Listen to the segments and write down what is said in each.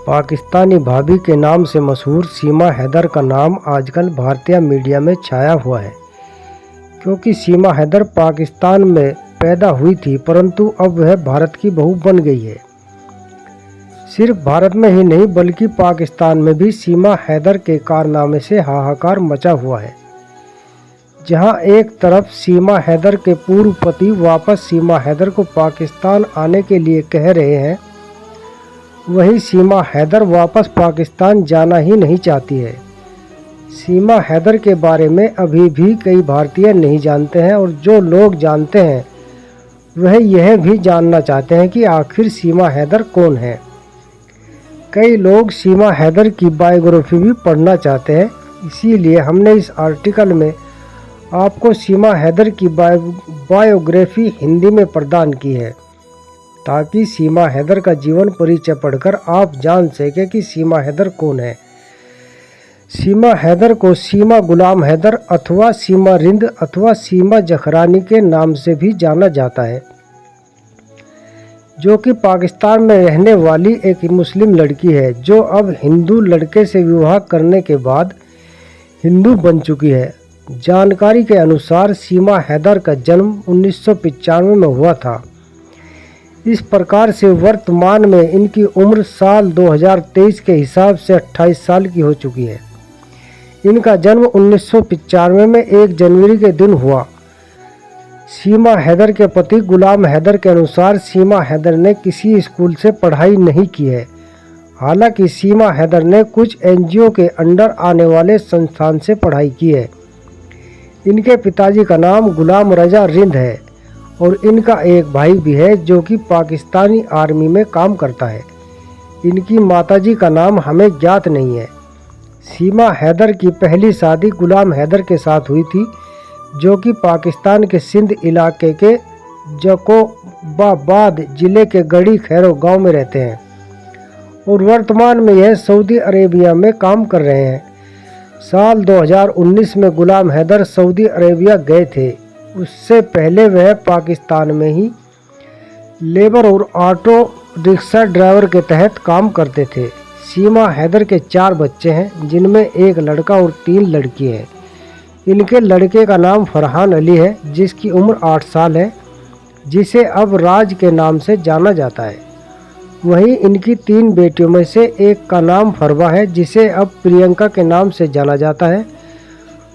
पाकिस्तानी भाभी के नाम से मशहूर सीमा हैदर का नाम आजकल भारतीय मीडिया में छाया हुआ है, क्योंकि सीमा हैदर पाकिस्तान में पैदा हुई थी, परंतु अब वह भारत की बहू बन गई है। सिर्फ भारत में ही नहीं बल्कि पाकिस्तान में भी सीमा हैदर के कारनामे से हाहाकार मचा हुआ है। जहां एक तरफ सीमा हैदर के पूर्व पति वापस सीमा हैदर को पाकिस्तान आने के लिए कह रहे हैं, वहीं सीमा हैदर वापस पाकिस्तान जाना ही नहीं चाहती है। सीमा हैदर के बारे में अभी भी कई भारतीय नहीं जानते हैं, और जो लोग जानते हैं वह यह भी जानना चाहते हैं कि आखिर सीमा हैदर कौन है। कई लोग सीमा हैदर की बायोग्राफी भी पढ़ना चाहते हैं, इसीलिए हमने इस आर्टिकल में आपको सीमा हैदर की बायोग्राफी हिंदी में प्रदान की है, ताकि सीमा हैदर का जीवन परिचय पढ़कर आप जान सकें कि सीमा हैदर कौन है। सीमा हैदर को सीमा गुलाम हैदर अथवा सीमा रिंद अथवा सीमा जखरानी के नाम से भी जाना जाता है, जो कि पाकिस्तान में रहने वाली एक मुस्लिम लड़की है, जो अब हिंदू लड़के से विवाह करने के बाद हिंदू बन चुकी है। जानकारी के अनुसार सीमा हैदर का जन्म 1995 में हुआ था। इस प्रकार से वर्तमान में इनकी उम्र साल 2023 के हिसाब से 28 साल की हो चुकी है। इनका जन्म 1995 में 1 जनवरी के दिन हुआ। सीमा हैदर के पति गुलाम हैदर के अनुसार सीमा हैदर ने किसी स्कूल से पढ़ाई नहीं की है। हालांकि सीमा हैदर ने कुछ एनजीओ के अंडर आने वाले संस्थान से पढ़ाई की है। इनके पिताजी का नाम गुलाम रजा रिंद है और इनका एक भाई भी है जो कि पाकिस्तानी आर्मी में काम करता है। इनकी माताजी का नाम हमें ज्ञात नहीं है। सीमा हैदर की पहली शादी गुलाम हैदर के साथ हुई थी, जो कि पाकिस्तान के सिंध इलाके के जकोबाबाद जिले के गढ़ी खैरो गांव में रहते हैं, और वर्तमान में यह सऊदी अरेबिया में काम कर रहे हैं। साल 2019 में गुलाम हैदर सऊदी अरेबिया गए थे। उससे पहले वह पाकिस्तान में ही लेबर और ऑटो रिक्शा ड्राइवर के तहत काम करते थे। सीमा हैदर के 4 बच्चे हैं, जिनमें 1 लड़का और 3 लड़की हैं। इनके लड़के का नाम फरहान अली है, जिसकी उम्र 8 साल है, जिसे अब राज के नाम से जाना जाता है। वहीं इनकी 3 बेटियों में से एक का नाम फरवा है, जिसे अब प्रियंका के नाम से जाना जाता है।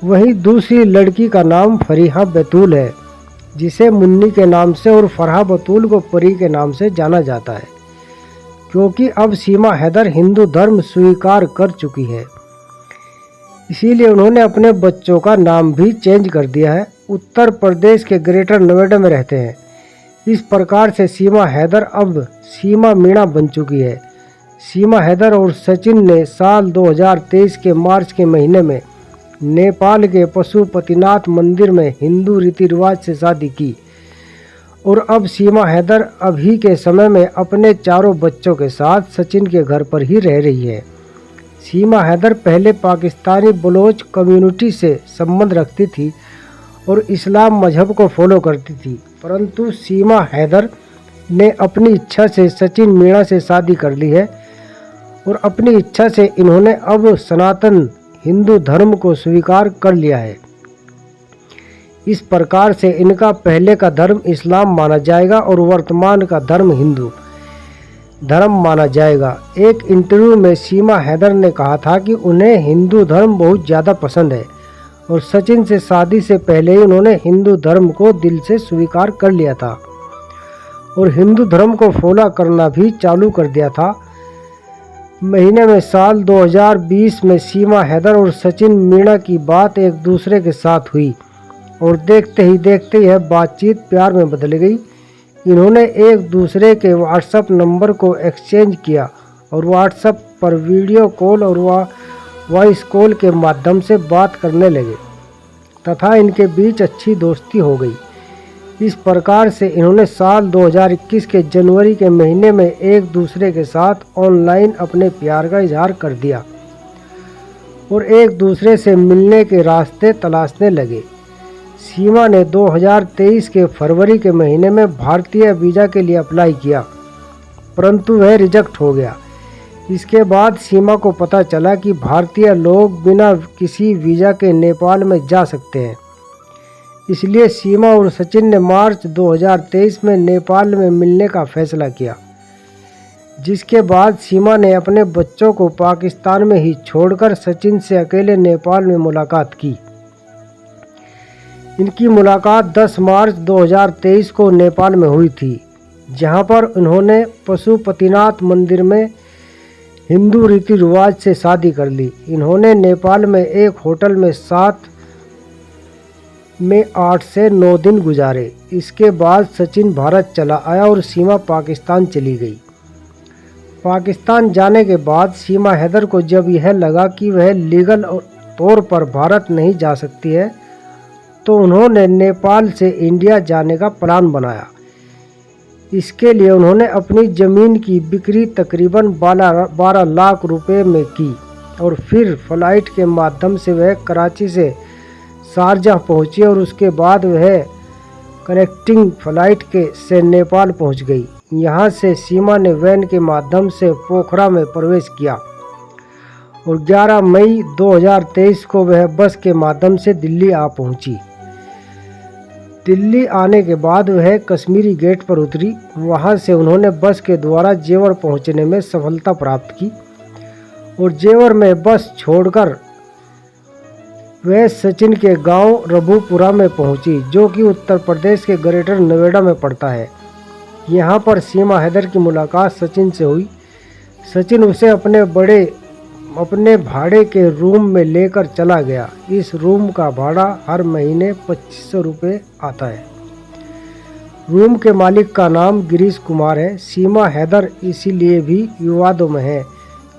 वहीं दूसरी लड़की का नाम फरीहा बतूल है, जिसे मुन्नी के नाम से और फरहा बतूल को परी के नाम से जाना जाता है, क्योंकि अब सीमा हैदर हिंदू धर्म स्वीकार कर चुकी है। इसीलिए उन्होंने अपने बच्चों का नाम भी चेंज कर दिया है। उत्तर प्रदेश के ग्रेटर नोएडा में रहते हैं। इस प्रकार से सीमा हैदर अब सीमा मीणा बन चुकी है। सीमा हैदर और सचिन ने साल 2023 के मार्च के महीने में नेपाल के पशुपतिनाथ मंदिर में हिंदू रीति रिवाज से शादी की, और अब सीमा हैदर अभी के समय में अपने 4 बच्चों के साथ सचिन के घर पर ही रह रही है। सीमा हैदर पहले पाकिस्तानी बलोच कम्युनिटी से संबंध रखती थी और इस्लाम मजहब को फॉलो करती थी, परंतु सीमा हैदर ने अपनी इच्छा से सचिन मीणा से शादी कर ली है, और अपनी इच्छा से इन्होंने अब सनातन हिंदू धर्म को स्वीकार कर लिया है। इस प्रकार से इनका पहले का धर्म इस्लाम माना जाएगा और वर्तमान का धर्म हिंदू धर्म माना जाएगा। एक इंटरव्यू में सीमा हैदर ने कहा था कि उन्हें हिंदू धर्म बहुत ज़्यादा पसंद है, और सचिन से शादी से पहले ही उन्होंने हिंदू धर्म को दिल से स्वीकार कर लिया था और हिंदू धर्म को फॉलो करना भी चालू कर दिया था। महीने में साल 2020 में सीमा हैदर और सचिन मीणा की बात एक दूसरे के साथ हुई, और देखते ही देखते यह बातचीत प्यार में बदल गई। इन्होंने एक दूसरे के व्हाट्सएप नंबर को एक्सचेंज किया और व्हाट्सएप पर वीडियो कॉल और वॉइस कॉल के माध्यम से बात करने लगे, तथा इनके बीच अच्छी दोस्ती हो गई। इस प्रकार से इन्होंने साल 2021 के जनवरी के महीने में एक दूसरे के साथ ऑनलाइन अपने प्यार का इजहार कर दिया और एक दूसरे से मिलने के रास्ते तलाशने लगे। सीमा ने 2023 के फरवरी के महीने में भारतीय वीज़ा के लिए अप्लाई किया, परंतु वह रिजेक्ट हो गया। इसके बाद सीमा को पता चला कि भारतीय लोग बिना किसी वीज़ा के नेपाल में जा सकते हैं। इसलिए सीमा और सचिन ने मार्च 2023 में नेपाल में मिलने का फैसला किया, जिसके बाद सीमा ने अपने बच्चों को पाकिस्तान में ही छोड़कर सचिन से अकेले नेपाल में मुलाकात की। इनकी मुलाकात 10 मार्च 2023 को नेपाल में हुई थी, जहां पर उन्होंने पशुपतिनाथ मंदिर में हिंदू रीति रिवाज से शादी कर ली। इन्होंने नेपाल में एक होटल में 8 से 9 दिन गुजारे। इसके बाद सचिन भारत चला आया और सीमा पाकिस्तान चली गई। पाकिस्तान जाने के बाद सीमा हैदर को जब यह लगा कि वह लीगल तौर पर भारत नहीं जा सकती है, तो उन्होंने नेपाल से इंडिया जाने का प्लान बनाया। इसके लिए उन्होंने अपनी ज़मीन की बिक्री तकरीबन 12 लाख रुपए में की और फिर फ्लाइट के माध्यम से वह कराची से शारजाह पहुंची और उसके बाद वह कनेक्टिंग फ्लाइट से नेपाल पहुंच गई। यहां से सीमा ने वैन के माध्यम से पोखरा में प्रवेश किया और 11 मई 2023 को वह बस के माध्यम से दिल्ली आ पहुंची। दिल्ली आने के बाद वह कश्मीरी गेट पर उतरी। वहां से उन्होंने बस के द्वारा जेवर पहुंचने में सफलता प्राप्त की और जेवर में बस छोड़कर वह सचिन के गांव रबूपुरा में पहुंची, जो कि उत्तर प्रदेश के ग्रेटर नोएडा में पड़ता है। यहां पर सीमा हैदर की मुलाकात सचिन से हुई। सचिन उसे अपने भाड़े के रूम में लेकर चला गया। इस रूम का भाड़ा हर महीने 2500 रुपये आता है। रूम के मालिक का नाम गिरीश कुमार है। सीमा हैदर इसीलिए भी विवादों में है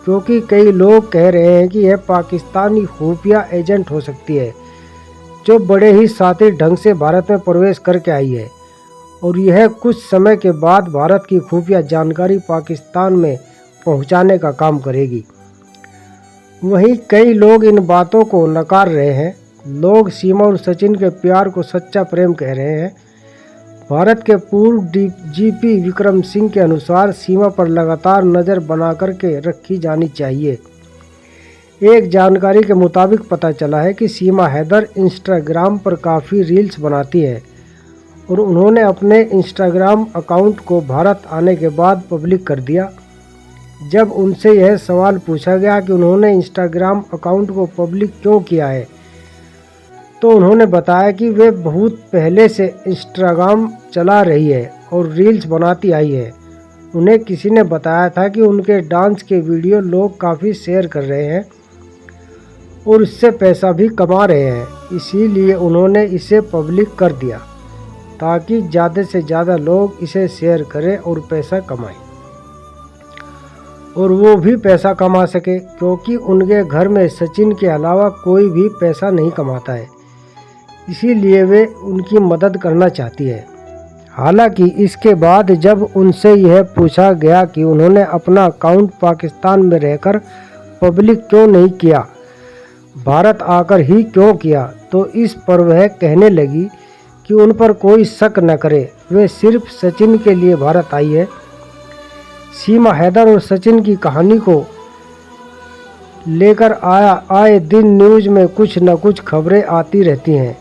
क्योंकि कई लोग कह रहे हैं कि यह पाकिस्तानी खुफिया एजेंट हो सकती है, जो बड़े ही शातिर ढंग से भारत में प्रवेश करके आई है और यह कुछ समय के बाद भारत की खुफिया जानकारी पाकिस्तान में पहुंचाने का काम करेगी। वहीं कई लोग इन बातों को नकार रहे हैं। लोग सीमा और सचिन के प्यार को सच्चा प्रेम कह रहे हैं। भारत के पूर्व डीजीपी विक्रम सिंह के अनुसार सीमा पर लगातार नज़र बना करके रखी जानी चाहिए। एक जानकारी के मुताबिक पता चला है कि सीमा हैदर इंस्टाग्राम पर काफ़ी रील्स बनाती है और उन्होंने अपने इंस्टाग्राम अकाउंट को भारत आने के बाद पब्लिक कर दिया। जब उनसे यह सवाल पूछा गया कि उन्होंने इंस्टाग्राम अकाउंट को पब्लिक क्यों किया है, तो उन्होंने बताया कि वे बहुत पहले से इंस्टाग्राम चला रही है और रील्स बनाती आई है। उन्हें किसी ने बताया था कि उनके डांस के वीडियो लोग काफ़ी शेयर कर रहे हैं और इससे पैसा भी कमा रहे हैं, इसीलिए उन्होंने इसे पब्लिक कर दिया ताकि ज़्यादा से ज़्यादा लोग इसे शेयर करें और पैसा कमाएं और वो भी पैसा कमा सके, क्योंकि उनके घर में सचिन के अलावा कोई भी पैसा नहीं कमाता है। इसीलिए वे उनकी मदद करना चाहती है। हालांकि इसके बाद जब उनसे यह पूछा गया कि उन्होंने अपना अकाउंट पाकिस्तान में रहकर पब्लिक क्यों नहीं किया, भारत आकर ही क्यों किया, तो इस पर वह कहने लगी कि उन पर कोई शक न करे, वे सिर्फ सचिन के लिए भारत आई है। सीमा हैदर और सचिन की कहानी को लेकर आए दिन न्यूज़ में कुछ न कुछ खबरें आती रहती हैं।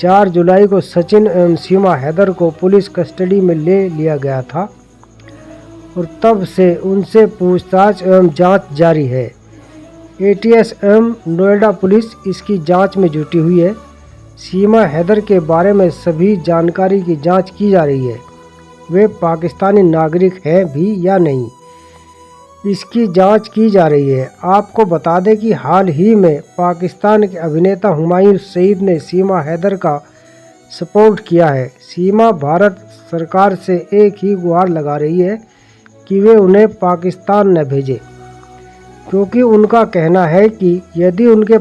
4 जुलाई को सचिन एवं सीमा हैदर को पुलिस कस्टडी में ले लिया गया था और तब से उनसे पूछताछ एवं जांच जारी है। एटीएस एवं नोएडा पुलिस इसकी जांच में जुटी हुई है। सीमा हैदर के बारे में सभी जानकारी की जांच की जा रही है। वे पाकिस्तानी नागरिक हैं भी या नहीं, इसकी जांच की जा रही है। आपको बता दें कि हाल ही में पाकिस्तान के अभिनेता हुमायूं सईद ने सीमा हैदर का सपोर्ट किया है। सीमा भारत सरकार से एक ही गुहार लगा रही है कि वे उन्हें पाकिस्तान न भेजे, क्योंकि उनका कहना है कि यदि उन्हें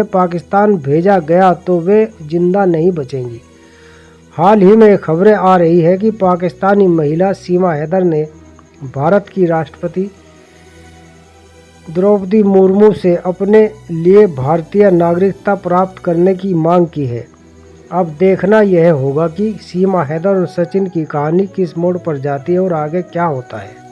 पाकिस्तान भेजा गया तो वे जिंदा नहीं बचेंगी। हाल ही में खबरें आ रही है कि पाकिस्तानी महिला सीमा हैदर ने भारत की राष्ट्रपति द्रौपदी मुर्मू से अपने लिए भारतीय नागरिकता प्राप्त करने की मांग की है। अब देखना यह होगा कि सीमा हैदर और सचिन की कहानी किस मोड़ पर जाती है और आगे क्या होता है।